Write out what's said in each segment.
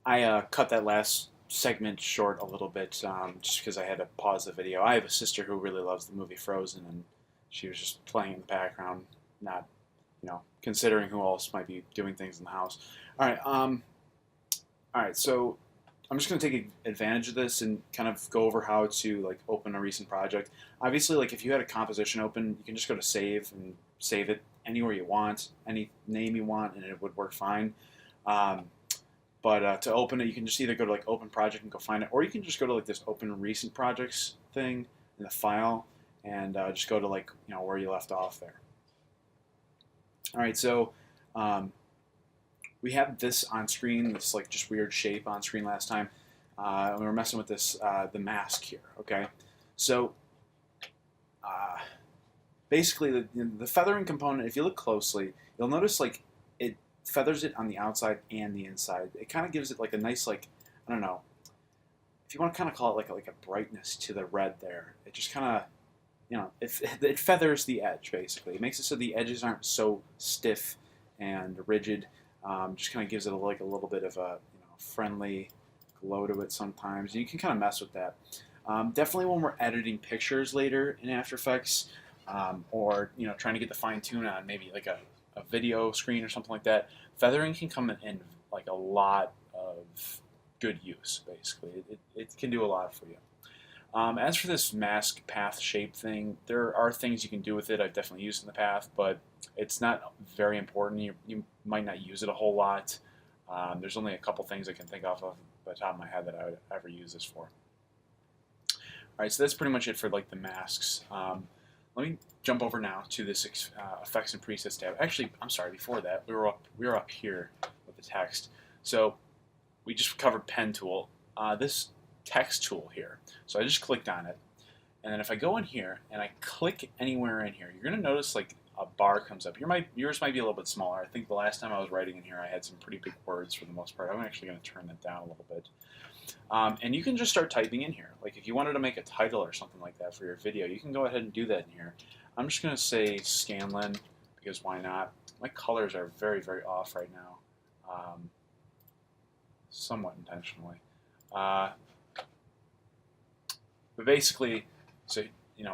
I cut that last segment short a little bit just because I had to pause the video. I have a sister who really loves the movie Frozen, and she was just playing in the background, not considering who else might be doing things in the house. All right, all right. So I'm just going to take advantage of this and kind of go over how to like open a recent project. Obviously, like if you had a composition open, you can just go to save and save it anywhere you want, any name you want, and it would work fine. Um, but to open it, you can just either go to like open project and go find it, or you can just go to like this open recent projects thing in the file and just go to like where you left off there. All right, so um, we have this on screen, this like just weird shape on screen last time. We were messing with this the mask here. Okay, so uh, basically the feathering component, if you look closely, you'll notice like it feathers it on the outside and the inside. It kind of gives it like a nice like I don't know if you want to kind of call it like a brightness to the red there. It just kind of it feathers the edge basically. It makes it so the edges aren't so stiff and rigid. Just kind of gives it like a little bit of a friendly glow to it sometimes. You can kind of mess with that. Definitely when we're editing pictures later in After Effects, or trying to get the fine tune on maybe like a video screen or something like that, feathering can come in like a lot of good use. Basically, it can do a lot for you. As for this mask path shape thing, there are things you can do with it. I've definitely used it in the past, but it's not very important. You might not use it a whole lot. There's only a couple things I can think of the top of my head that I would ever use this for. All right, so that's pretty much it for like the masks. Let me jump over now to this effects and presets tab. Actually, I'm sorry. Before that, we were up here with the text. So we just covered pen tool. This text tool here. So I just clicked on it, and then if I go in here and I click anywhere in here, you're going to notice like a bar comes up. Yours might be a little bit smaller. I think the last time I was writing in here, I had some pretty big words for the most part. I'm actually going to turn that down a little bit. And you can just start typing in here. Like if you wanted to make a title or something like that for your video, you can go ahead and do that in here. I'm just going to say Scanlan because why not? My colors are very, very off right now, somewhat intentionally. But basically, so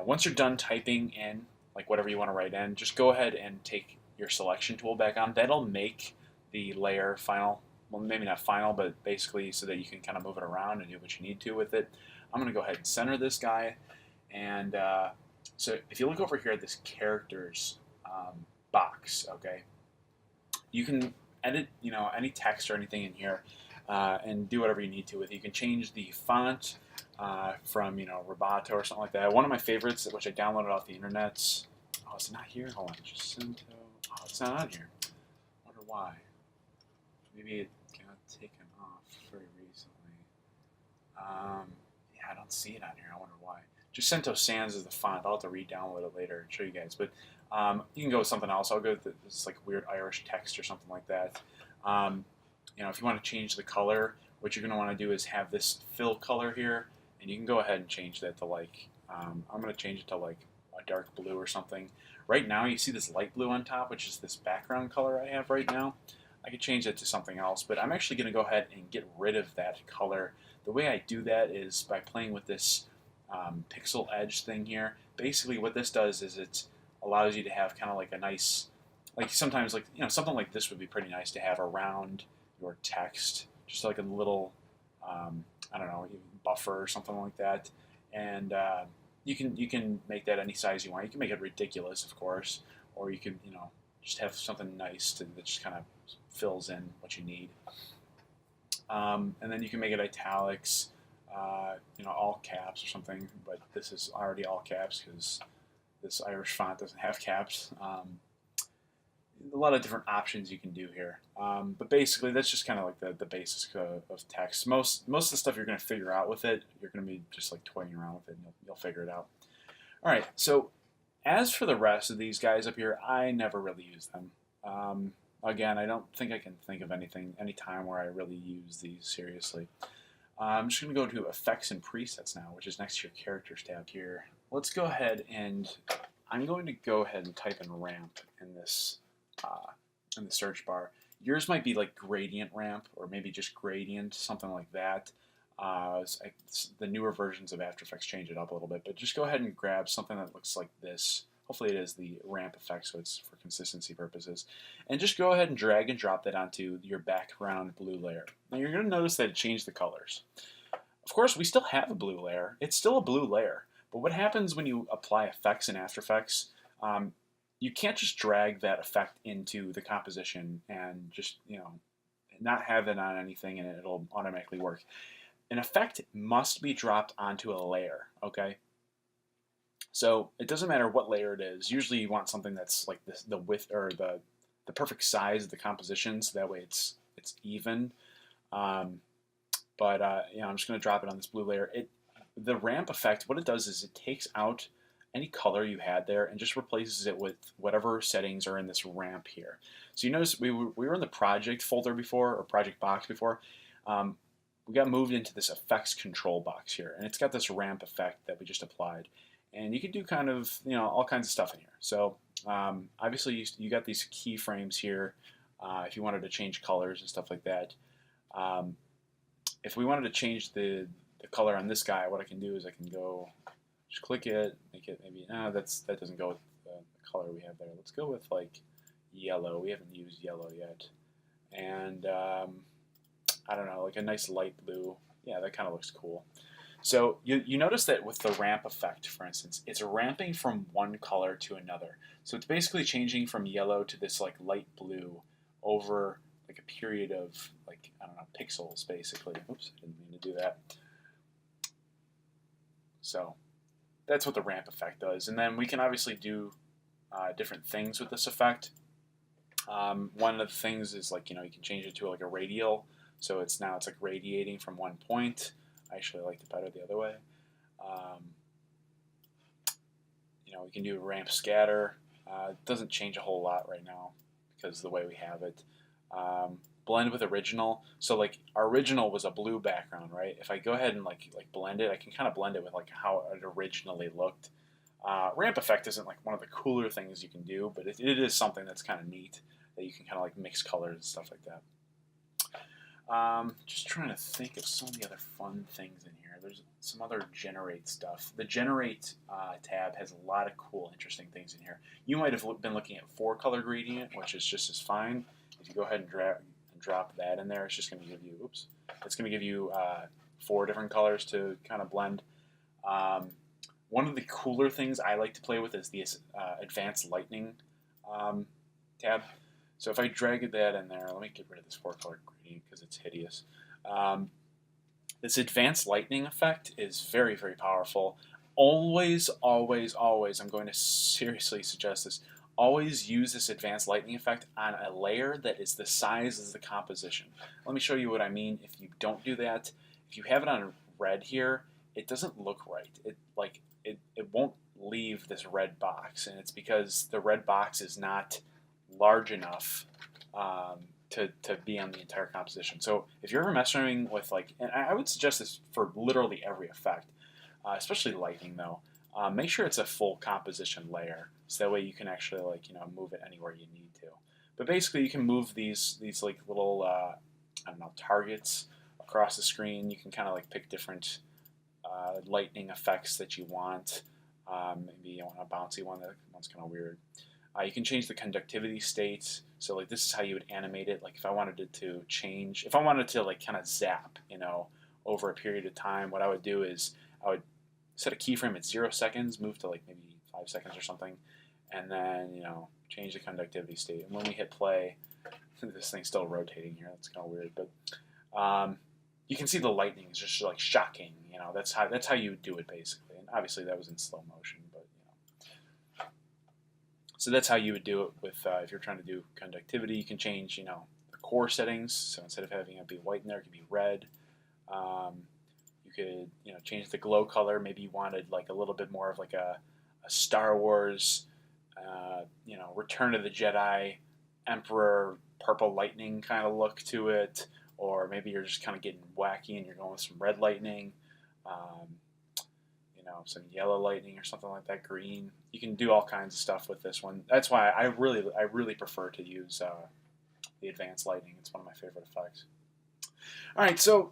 once you're done typing in like whatever you want to write in, just go ahead and take your selection tool back on. That'll make the layer final. Well, maybe not final, but basically so that you can kind of move it around and do what you need to with it. I'm going to go ahead and center this guy. And so if you look over here at this characters box, okay, you can edit any text or anything in here and do whatever you need to with it. You can change the font from Roboto or something like that. One of my favorites, which I downloaded off the internet. Oh, it's not here. Hold on, Jacinto. Oh, it's not on here. I wonder why. Maybe it got taken off very recently. Yeah, I don't see it on here. I wonder why. Jacinto Sans is the font. I'll have to re-download it later and show you guys. But you can go with something else. I'll go with this like weird Irish text or something like that. If you want to change the color, what you're going to want to do is have this fill color here, and you can go ahead and change that to like, I'm going to change it to like a dark blue or something. Right now, you see this light blue on top, which is this background color I have right now. I could change it to something else, but I'm actually going to go ahead and get rid of that color. The way I do that is by playing with this pixel edge thing here. Basically, what this does is it allows you to have kind of like a nice, like sometimes like something like this would be pretty nice to have around your text, just like a little I don't know, buffer or something like that. And you can make that any size you want. You can make it ridiculous, of course, or you can just have something nice that just kind of fills in what you need. And then you can make it italics, all caps or something. But this is already all caps because this Irish font doesn't have caps. A lot of different options you can do here. But basically, that's just kind of like the basics of text. Most of the stuff you're going to figure out with it, you're going to be just like toying around with it, and you'll figure it out. All right, so as for the rest of these guys up here, I never really use them. Again, I don't think I can think of any time where I really use these seriously. I'm just going to go to Effects and Presets now, which is next to your Characters tab here. Let's go ahead and I'm going to go ahead and type in ramp in this in the search bar. Yours might be like gradient ramp or maybe just gradient, something like that. The newer versions of After Effects change it up a little bit, but just go ahead and grab something that looks like this. Hopefully it is the ramp effect, so it's for consistency purposes. And just go ahead and drag and drop that onto your background blue layer. Now you're going to notice that it changed the colors. Of course, we still have a blue layer. It's still a blue layer. But what happens when you apply effects in After Effects, you can't just drag that effect into the composition and just, not have it on anything and it'll automatically work. An effect must be dropped onto a layer, okay? So it doesn't matter what layer it is. Usually you want something that's like this, the width or the perfect size of the composition, so that way it's even. I'm just going to drop it on this blue layer. The ramp effect, what it does is it takes out any color you had there and just replaces it with whatever settings are in this ramp here. So you notice we were in the project folder before, or project box before. We got moved into this effects control box here, and it's got this ramp effect that we just applied. And you can do kind of, all kinds of stuff in here. So obviously you got these keyframes here if you wanted to change colors and stuff like that. If we wanted to change the color on this guy, what I can do is I can go, just click it, make it maybe, that doesn't go with the color we have there. Let's go with like yellow. We haven't used yellow yet. And I don't know, like a nice light blue. Yeah, that kind of looks cool. So you notice that with the ramp effect, for instance, it's ramping from one color to another. So it's basically changing from yellow to this like light blue over like a period of like, I don't know, pixels basically. Oops, I didn't mean to do that. So that's what the ramp effect does. And then we can obviously do different things with this effect. One of the things is like, you can change it to like a radial. So it's like radiating from one point. I actually liked it better the other way. We can do ramp scatter. It doesn't change a whole lot right now because of the way we have it. Blend with original. So like our original was a blue background, right? If I go ahead and like blend it, I can kind of blend it with like how it originally looked. Ramp effect isn't like one of the cooler things you can do, but it is something that's kind of neat that you can kind of like mix colors and stuff like that. Just trying to think of some of the other fun things in here. There's some other generate stuff. The generate tab has a lot of cool, interesting things in here. You might have been looking at 4-color gradient, which is just as fine. If you go ahead and drop that in there, it's just going to give you, it's going to give you 4 different colors to kind of blend. One of the cooler things I like to play with is the advanced lightning tab. So if I drag that in there, let me get rid of this 4-color gradient because it's hideous. This advanced lightning effect is very, very powerful. Always, always, always, I'm going to seriously suggest this, always use this advanced lightning effect on a layer that is the size of the composition. Let me show you what I mean. If you don't do that, if you have it on red here, it doesn't look right. It won't leave this red box, and it's because the red box is not large enough to be on the entire composition. So if you're ever messing with and I would suggest this for literally every effect, especially lighting though, make sure it's a full composition layer, so that way you can actually move it anywhere you need to. But basically you can move these like little I don't know, targets across the screen. You can kind of like pick different lightning effects that you want. Maybe you want a bouncy one. That one's kind of weird. You can change the conductivity state. So like this is how you would animate it. Like if I wanted it to change, if I wanted to like kind of zap, over a period of time, what I would do is I would set a keyframe at 0 seconds, move to like maybe 5 seconds or something, and then change the conductivity state. And when we hit play, this thing's still rotating here. That's kind of weird, but you can see the lightning is just like shocking. That's how you would do it basically. And obviously that was in slow motion, but so that's how you would do it with if you're trying to do conductivity. You can change the core settings. So instead of having it be white in there, it could be red. You could change the glow color. Maybe you wanted like a little bit more of like a Star Wars, Return of the Jedi, Emperor purple lightning kind of look to it. Or maybe you're just kind of getting wacky and you're going with some red lightning, some yellow lightning or something like that, green. You can do all kinds of stuff with this one. That's why I really prefer to use the advanced lighting. It's one of my favorite effects. All right, so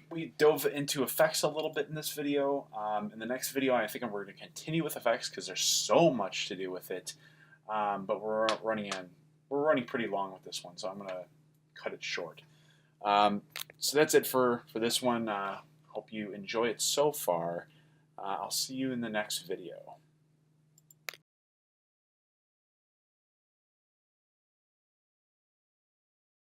we dove into effects a little bit in this video. In the next video, I think we're going to continue with effects because there's so much to do with it. But we're running pretty long with this one, so I'm going to cut it short. So that's it for this one. Hope you enjoy it so far. I'll see you in the next video.